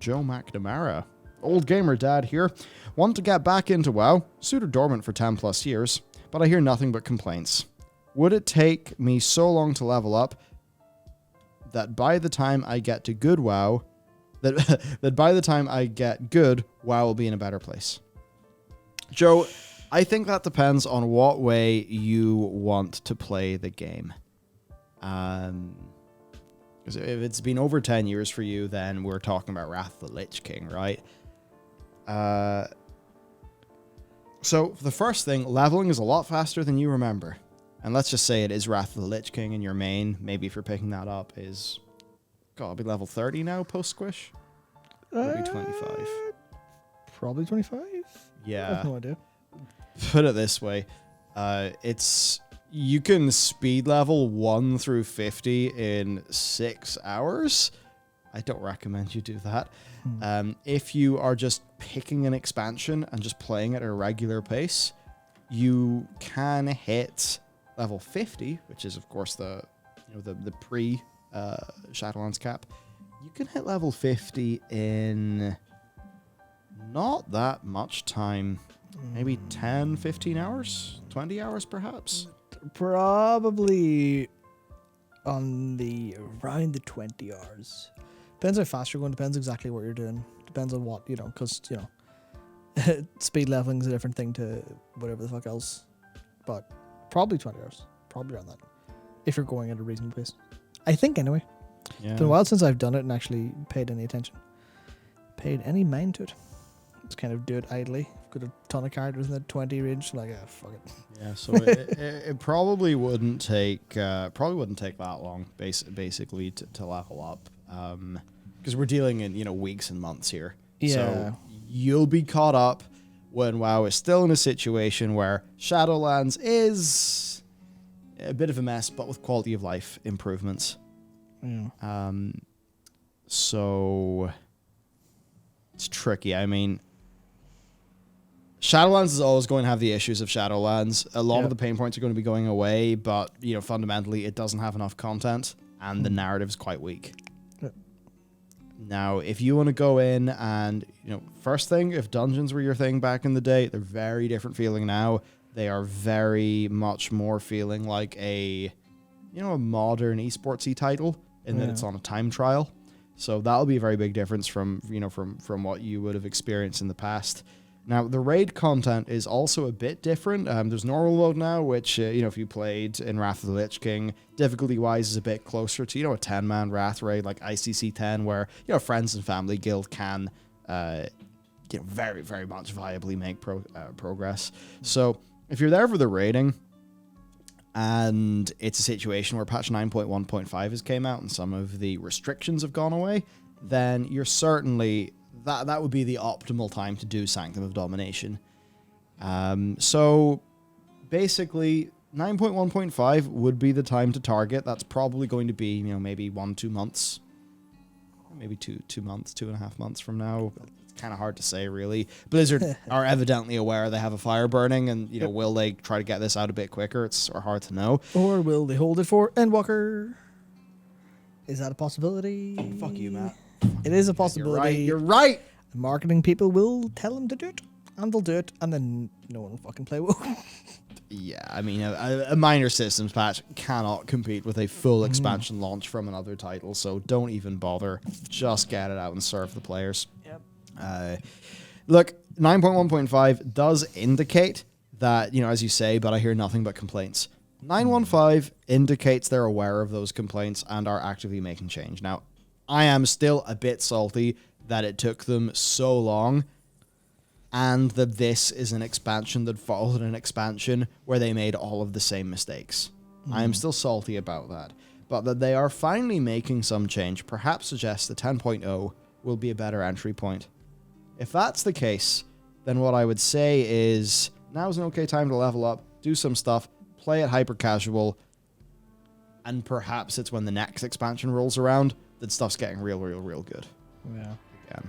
Joe McNamara. Old gamer dad here. Want to get back into WoW. Suited dormant for 10 plus years, but I hear nothing but complaints. Would it take me so long to level up that by the time I get to good WoW, that by the time I get good, WoW will be in a better place? Joe, I think that depends on what way you want to play the game. Because if it's been over 10 years for you, then we're talking about Wrath of the Lich King, right? So the first thing, leveling is a lot faster than you remember. And let's just say it is Wrath of the Lich King in your main. Maybe if you're picking that up is... God, I'll be level 30 now post-squish? Maybe 25. Probably 25? Yeah. I have no idea. Put it this way. It's... You can speed level 1 through 50 in 6 hours. I don't recommend you do that. If you are just picking an expansion and just playing at a regular pace, you can hit level 50, which is of course the pre Shadowlands cap. You can hit level 50 in not that much time. Maybe 10, 15 hours, 20 hours perhaps. Probably on around the 20 hours. Depends how fast you're going, depends exactly what you're doing. Depends on what, because, speed leveling is a different thing to whatever the fuck else. But probably 20 hours. Probably around that. If you're going at a reasonable pace. I think, anyway. Yeah. It's been a while since I've done it and actually paid any attention. Paid any mind to it. Just kind of do it idly. Got a ton of characters in the 20 range. Like, fuck it. Yeah, so it probably wouldn't take that long, basically, to level up. Because we're dealing in, weeks and months here. Yeah. So you'll be caught up when WoW is still in a situation where Shadowlands is a bit of a mess, but with quality of life improvements. Yeah. So it's tricky. I mean, Shadowlands is always going to have the issues of Shadowlands. A lot of the pain points are going to be going away, but fundamentally it doesn't have enough content and the narrative's quite weak. Now, if you want to go in and, first thing, if dungeons were your thing back in the day, they're very different feeling now. They are very much more feeling like a modern esportsy title in that it's on a time trial. So that'll be a very big difference from what you would have experienced in the past. Now, the raid content is also a bit different. There's normal mode now, which, if you played in Wrath of the Lich King, difficulty-wise is a bit closer to, a 10-man Wrath raid like ICC 10, where, friends and family guild can, very, very much viably make progress. So, if you're there for the raiding, and it's a situation where patch 9.1.5 has came out and some of the restrictions have gone away, then you're certainly... That would be the optimal time to do Sanctum of Domination. So basically 9.1.5 would be the time to target. That's probably going to be, maybe 1-2 months. Maybe 2 months, 2.5 months from now. It's kind of hard to say, really. Blizzard are evidently aware they have a fire burning, and will they try to get this out a bit quicker? It's sort of hard to know. Or will they hold it for Endwalker? Is that a possibility? Oh, fuck you, Matt. It is a possibility. You're right. The marketing people will tell them to do it, and they'll do it, and then no one will fucking play WoW. Yeah, I mean, a minor systems patch cannot compete with a full expansion launch from another title, so don't even bother. Just get it out and serve the players. Yep. Look, 9.1.5 does indicate that, as you say, but I hear nothing but complaints. 9.1.5 indicates they're aware of those complaints and are actively making change. Now, I am still a bit salty that it took them so long and that this is an expansion that followed an expansion where they made all of the same mistakes. I am still salty about that. But that they are finally making some change perhaps suggests the 10.0 will be a better entry point. If that's the case, then what I would say is now's an okay time to level up, do some stuff, play it hyper casual, and perhaps it's when the next expansion rolls around that stuff's getting real good. Yeah. Again.